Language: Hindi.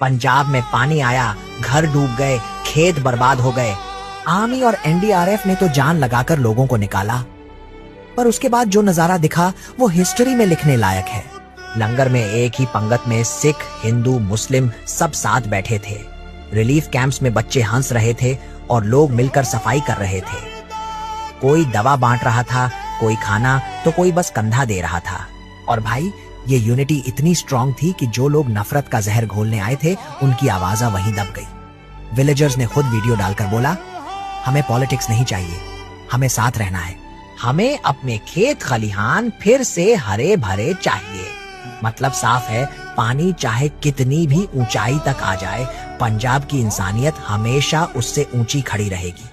पंजाब में पानी आया, घर डूब गए, खेत बर्बाद हो गए। आर्मी और एनडीआरएफ ने तो जान लगाकर लोगों को निकाला, पर उसके बाद जो नजारा दिखा वो हिस्ट्री में लिखने लायक है। लंगर में एक ही पंगत में सिख, हिंदू, मुस्लिम सब साथ बैठे थे। रिलीफ कैंप्स में बच्चे हंस रहे थे और लोग मिलकर सफाई कर रहे थे। कोई दवा बांट रहा था, कोई खाना, तो कोई बस कंधा दे रहा था। और भाई, ये यूनिटी इतनी स्ट्रांग थी कि जो लोग नफरत का जहर घोलने आए थे उनकी आवाज़ वहीं दब गई। विलेजर्स ने खुद वीडियो डालकर बोला, हमें पॉलिटिक्स नहीं चाहिए, हमें साथ रहना है, हमें अपने खेत खलिहान फिर से हरे भरे चाहिए। मतलब साफ है, पानी चाहे कितनी भी ऊंचाई तक आ जाए, पंजाब की इंसानियत हमेशा उससे ऊंची खड़ी रहेगी।